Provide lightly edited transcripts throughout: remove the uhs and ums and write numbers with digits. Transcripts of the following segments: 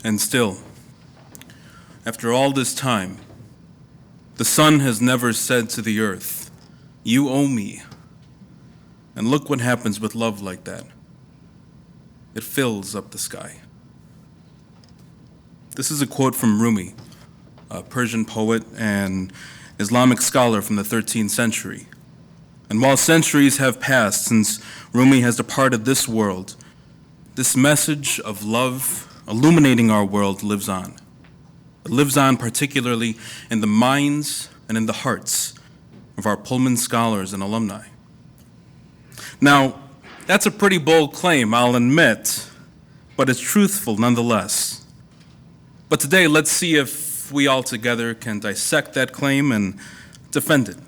And still, after all this time, the sun has never said to the earth, "You owe me." And look what happens with love like that. It fills up the sky. This is a quote from Rumi, a Persian poet and Islamic scholar from the 13th century. And while centuries have passed since Rumi has departed this world, this message of love illuminating our world lives on. It lives on particularly in the minds and in the hearts of our Pullman scholars and alumni. Now, that's a pretty bold claim, I'll admit, but it's truthful nonetheless. But today, let's see if we all together can dissect that claim and defend it.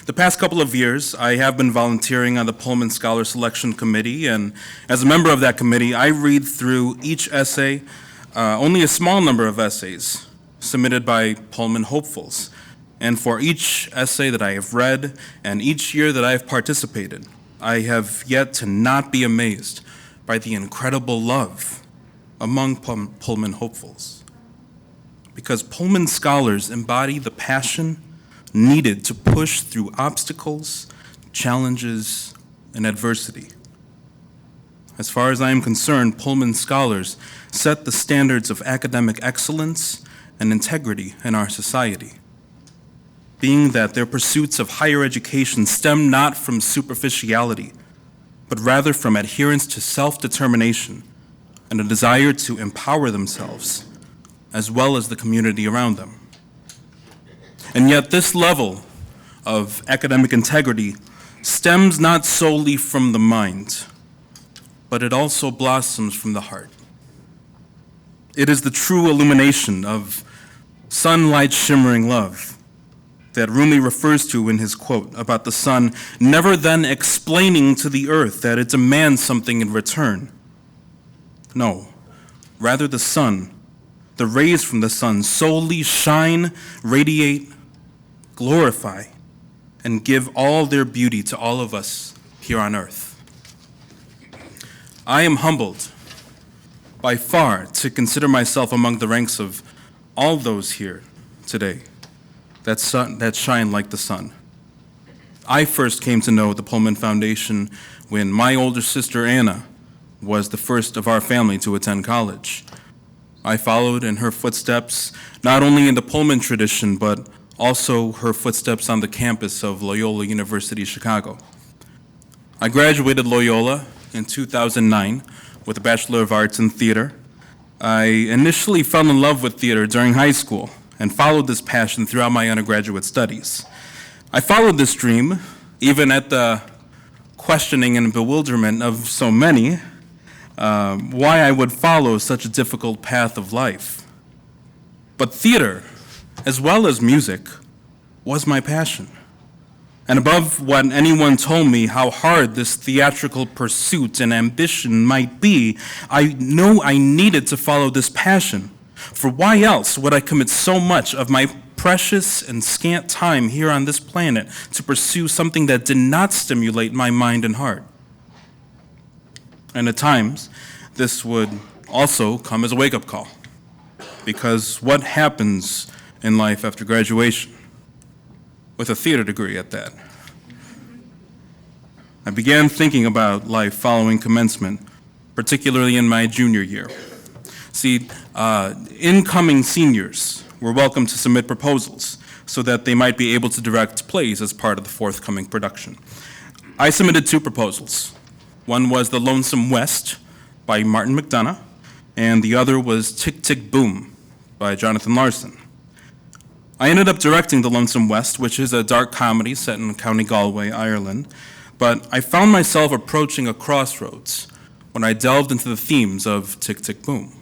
The past couple of years, I have been volunteering on the Pullman Scholar Selection Committee, and as a member of that committee, I read through each essay, only a small number of essays submitted by Pullman hopefuls. And for each essay that I have read and each year that I have participated, I have yet to not be amazed by the incredible love among Pullman hopefuls. Because Pullman scholars embody the passion needed to push through obstacles, challenges, and adversity. As far as I am concerned, Pullman scholars set the standards of academic excellence and integrity in our society, being that their pursuits of higher education stem not from superficiality, but rather from adherence to self-determination and a desire to empower themselves, as well as the community around them. And yet this level of academic integrity stems not solely from the mind, but it also blossoms from the heart. It is the true illumination of sunlight shimmering love that Rumi refers to in his quote about the sun never then explaining to the earth that it demands something in return. No, rather the sun, the rays from the sun solely shine, radiate, glorify, and give all their beauty to all of us here on earth. I am humbled by far to consider myself among the ranks of all those here today that shine like the sun. I first came to know the Pullman Foundation when my older sister Anna was the first of our family to attend college. I followed in her footsteps, not only in the Pullman tradition, but also her footsteps on the campus of Loyola University Chicago. I graduated Loyola in 2009 with a Bachelor of Arts in Theater. I initially fell in love with theater during high school and followed this passion throughout my undergraduate studies. I followed this dream, even at the questioning and bewilderment of so many, why I would follow such a difficult path of life. But theater, as well as music, was my passion. And above what anyone told me how hard this theatrical pursuit and ambition might be, I know I needed to follow this passion. For why else would I commit so much of my precious and scant time here on this planet to pursue something that did not stimulate my mind and heart? And at times, this would also come as a wake-up call. Because what happens in life after graduation, with a theater degree at that? I began thinking about life following commencement, particularly in my junior year. See, incoming seniors were welcome to submit proposals so that they might be able to direct plays as part of the forthcoming production. I submitted 2 proposals. One was The Lonesome West by Martin McDonough, and the other was Tick, Tick, Boom by Jonathan Larson. I ended up directing The Lonesome West, which is a dark comedy set in County Galway, Ireland, but I found myself approaching a crossroads when I delved into the themes of Tick, Tick, Boom.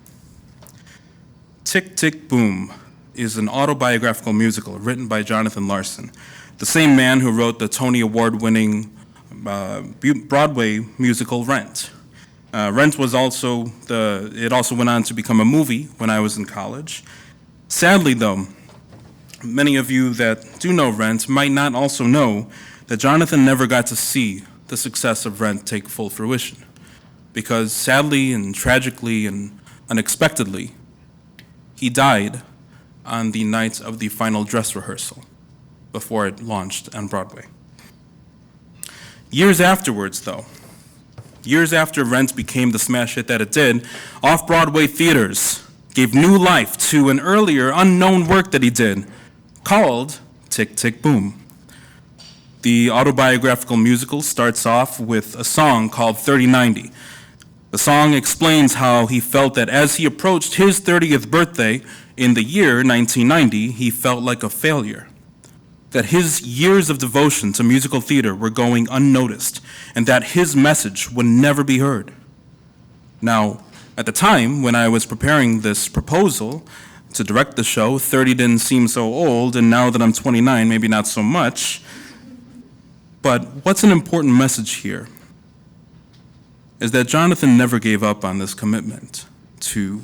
Tick, Tick, Boom is an autobiographical musical written by Jonathan Larson, the same man who wrote the Tony Award-winning Broadway musical Rent. Rent was it also went on to become a movie when I was in college. Sadly, though, many of you that do know Rent might not also know that Jonathan never got to see the success of Rent take full fruition, because sadly and tragically and Unexpectedly, he died on the night of the final dress rehearsal before it launched on Broadway. Years afterwards, though, years after Rent became the smash hit that it did, off-Broadway theaters gave new life to an earlier unknown work that he did called Tick, Tick, Boom. The autobiographical musical starts off with a song called 3090. The song explains how he felt that as he approached his 30th birthday in the year 1990, he felt like a failure, that his years of devotion to musical theater were going unnoticed, and that his message would never be heard. Now, at the time when I was preparing this proposal to direct the show, 30 didn't seem so old, and now that I'm 29, maybe not so much. But what's an important message here is that Jonathan never gave up on this commitment to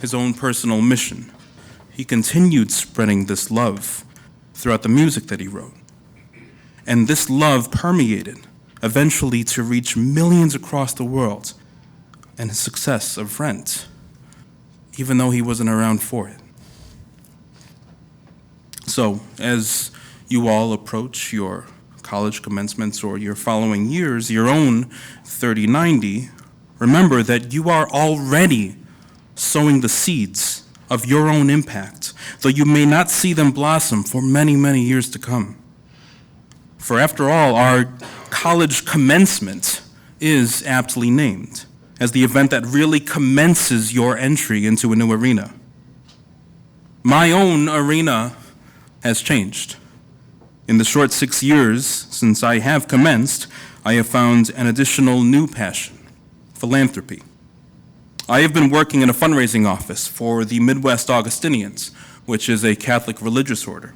his own personal mission. He continued spreading this love throughout the music that he wrote. And this love permeated eventually to reach millions across the world, and his success of Rent, even though he wasn't around for it. So, as you all approach your college commencements or your following years, your own 3090, remember that you are already sowing the seeds of your own impact, though you may not see them blossom for many, many years to come. For after all, our college commencement is aptly named as the event that really commences your entry into a new arena. My own arena has changed. In the short 6 years since I have commenced, I have found an additional new passion, philanthropy. I have been working in a fundraising office for the Midwest Augustinians, which is a Catholic religious order.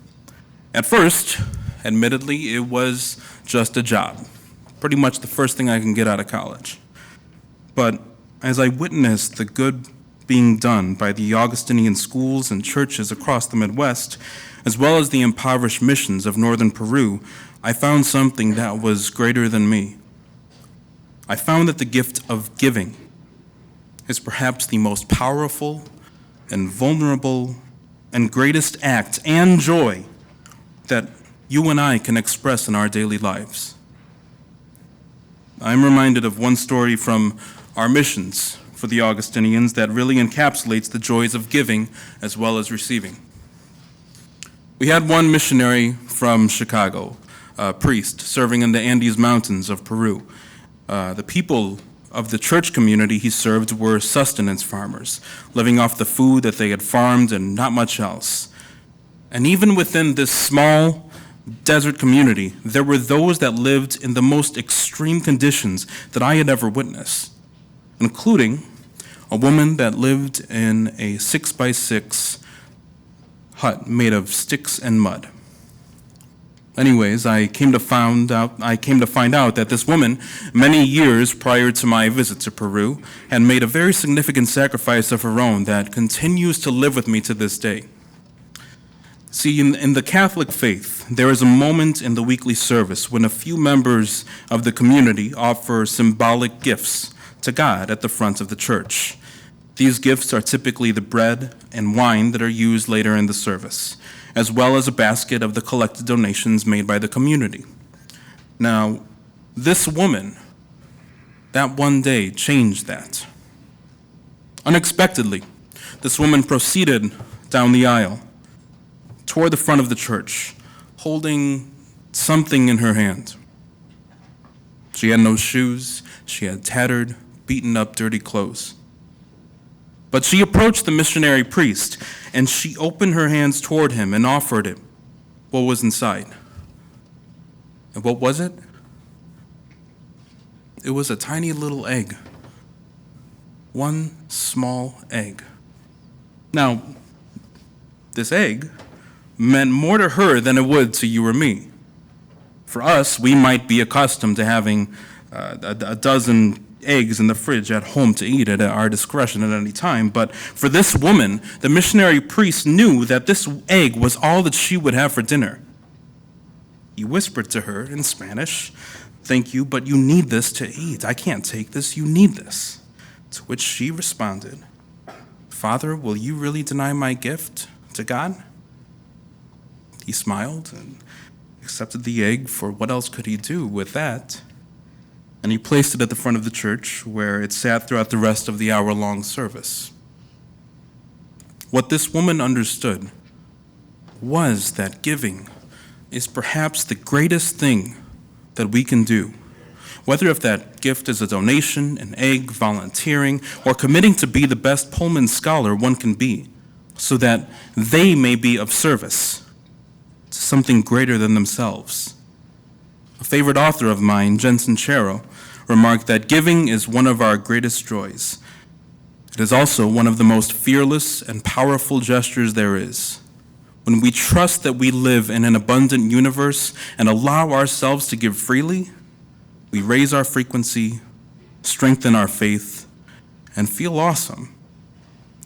At first, admittedly, it was just a job, pretty much the first thing I can get out of college. But as I witnessed the good being done by the Augustinian schools and churches across the Midwest, as well as the impoverished missions of northern Peru, I found something that was greater than me. I found that the gift of giving is perhaps the most powerful and vulnerable and greatest act and joy that you and I can express in our daily lives. I'm reminded of one story from our missions for the Augustinians that really encapsulates the joys of giving as well as receiving. We had one missionary from Chicago, a priest serving in the Andes Mountains of Peru. The people of the church community he served were sustenance farmers, living off the food that they had farmed and not much else. And even within this small desert community, there were those that lived in the most extreme conditions that I had ever witnessed, including a woman that lived in a 6x6 hut made of sticks and mud. Anyways, I came to find out that this woman, many years prior to my visit to Peru, had made a very significant sacrifice of her own that continues to live with me to this day. See, in the Catholic faith, there is a moment in the weekly service when a few members of the community offer symbolic gifts to God at the front of the church. These gifts are typically the bread and wine that are used later in the service, as well as a basket of the collected donations made by the community. Now, this woman, that one day changed that. Unexpectedly, this woman proceeded down the aisle toward the front of the church, holding something in her hand. She had no shoes, she had tattered, beaten up, dirty clothes. But she approached the missionary priest, and she opened her hands toward him and offered him what was inside. And what was it? It was a tiny little egg. One small egg. Now, this egg meant more to her than it would to you or me. For us, we might be accustomed to having a dozen eggs in the fridge at home to eat at our discretion at any time, but for this woman, the missionary priest knew that this egg was all that she would have for dinner. He whispered to her in Spanish, "Thank you, but you need this to eat. I can't take this, you need this." To which she responded, "Father, will you really deny my gift to God?" He smiled and accepted the egg, for what else could he do with that? And he placed it at the front of the church, where it sat throughout the rest of the hour-long service. What this woman understood was that giving is perhaps the greatest thing that we can do. Whether if that gift is a donation, an egg, volunteering, or committing to be the best Pullman scholar one can be, so that they may be of service to something greater than themselves. A favorite author of mine, Jensen Chero, remarked that giving is one of our greatest joys. It is also one of the most fearless and powerful gestures there is. When we trust that we live in an abundant universe and allow ourselves to give freely, we raise our frequency, strengthen our faith, and feel awesome,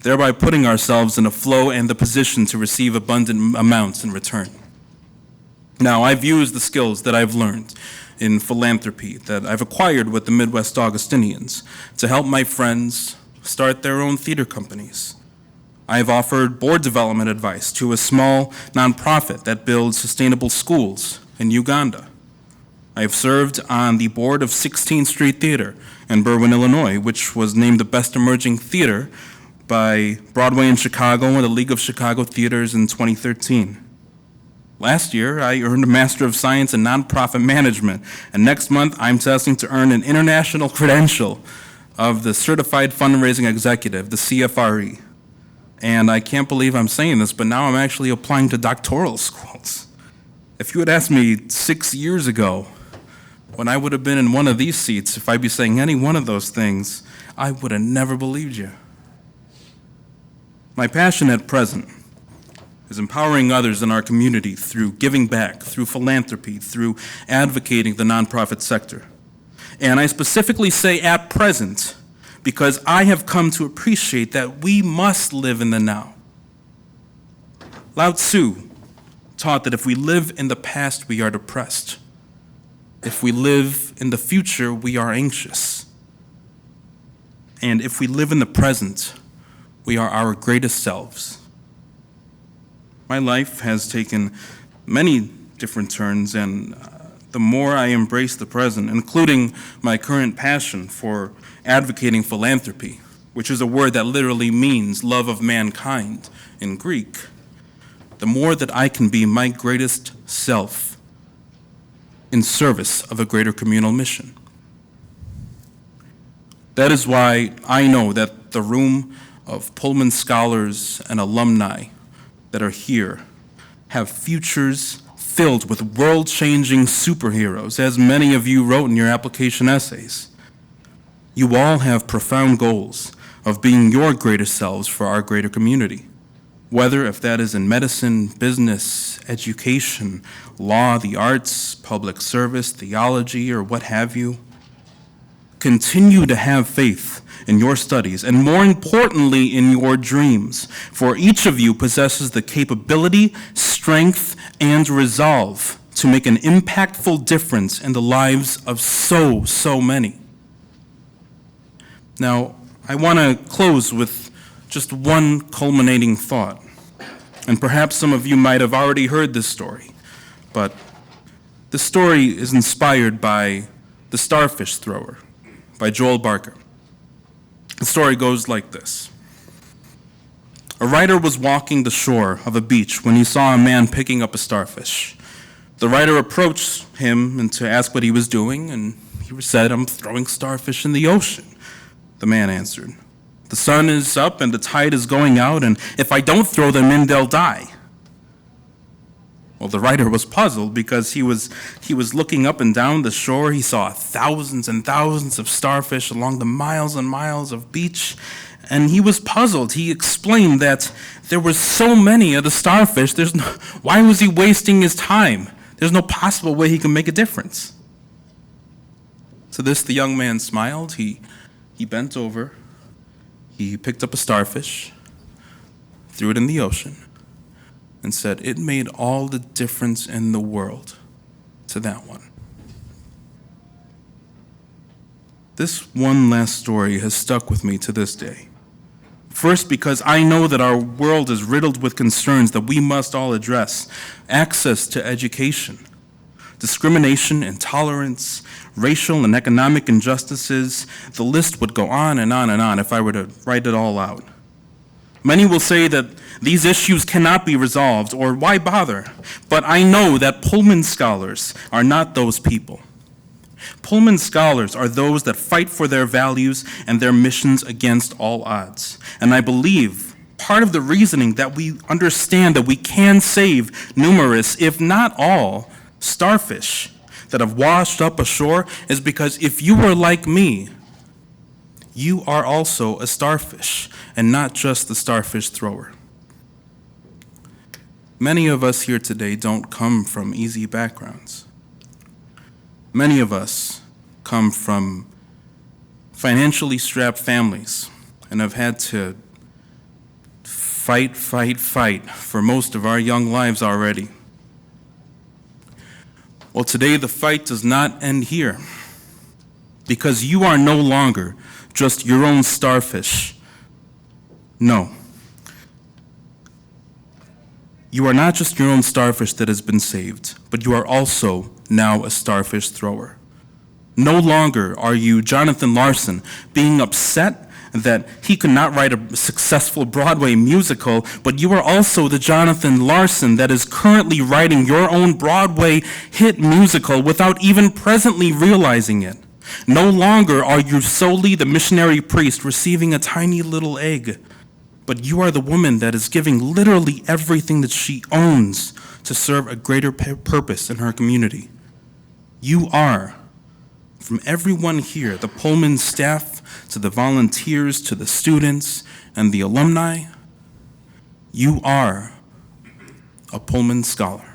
thereby putting ourselves in a flow and the position to receive abundant amounts in return. Now, I've used the skills that I've learned in philanthropy that I've acquired with the Midwest Augustinians to help my friends start their own theater companies. I've offered board development advice to a small nonprofit that builds sustainable schools in Uganda. I've served on the board of 16th Street Theater in Berwyn, Illinois, which was named the best emerging theater by Broadway in Chicago and the League of Chicago Theaters in 2013. Last year, I earned a Master of Science in Nonprofit Management, and next month I'm testing to earn an international credential of the Certified Fundraising Executive, the CFRE. And I can't believe I'm saying this, but now I'm actually applying to doctoral schools. If you had asked me 6 years ago, when I would have been in one of these seats, if I'd be saying any one of those things, I would have never believed you. My passion at present is empowering others in our community through giving back, through philanthropy, through advocating the nonprofit sector. And I specifically say at present because I have come to appreciate that we must live in the now. Lao Tzu taught that if we live in the past, we are depressed. If we live in the future, we are anxious. And if we live in the present, we are our greatest selves. My life has taken many different turns, and the more I embrace the present, including my current passion for advocating philanthropy, which is a word that literally means love of mankind in Greek, the more that I can be my greatest self in service of a greater communal mission. That is why I know that the room of Pullman scholars and alumni that are here have futures filled with world-changing superheroes, as many of you wrote in your application essays. You all have profound goals of being your greater selves for our greater community, whether if that is in medicine, business, education, law, the arts, public service, theology, or what have you. Continue to have faith in your studies, and more importantly, in your dreams, for each of you possesses the capability, strength, and resolve to make an impactful difference in the lives of so many. Now, I want to close with just one culminating thought. And perhaps some of you might have already heard this story, but this story is inspired by The Starfish Thrower by Joel Barker. The story goes like this. A writer was walking the shore of a beach when he saw a man picking up a starfish. The writer approached him and to ask what he was doing, and he said, "I'm throwing starfish in the ocean." The man answered, "The sun is up and the tide is going out, and if I don't throw them in, they'll die." Well, the writer was puzzled because he was looking up and down the shore. He saw thousands and thousands of starfish along the miles and miles of beach, and he was puzzled. He explained that there were so many of the starfish, why was he wasting his time? There's no possible way he can make a difference. To this, the young man smiled. He bent over, he picked up a starfish, threw it in the ocean, and said, "It made all the difference in the world to that one." This one last story has stuck with me to this day. First, because I know that our world is riddled with concerns that we must all address. Access to education, discrimination, intolerance, racial and economic injustices. The list would go on and on and on if I were to write it all out. Many will say that these issues cannot be resolved, or why bother? But I know that Pullman scholars are not those people. Pullman scholars are those that fight for their values and their missions against all odds. And I believe part of the reasoning that we understand that we can save numerous, if not all, starfish that have washed up ashore is because if you were like me, you are also a starfish, and not just the starfish thrower. Many of us here today don't come from easy backgrounds. Many of us come from financially strapped families and have had to fight for most of our young lives already. Well, today the fight does not end here, because you are no longer just your own starfish. No. You are not just your own starfish that has been saved, but you are also now a starfish thrower. No longer are you Jonathan Larson being upset that he could not write a successful Broadway musical, but you are also the Jonathan Larson that is currently writing your own Broadway hit musical without even presently realizing it. No longer are you solely the missionary priest receiving a tiny little egg, but you are the woman that is giving literally everything that she owns to serve a greater purpose in her community. You are, from everyone here, the Pullman staff, to the volunteers, to the students, and the alumni, you are a Pullman Scholar.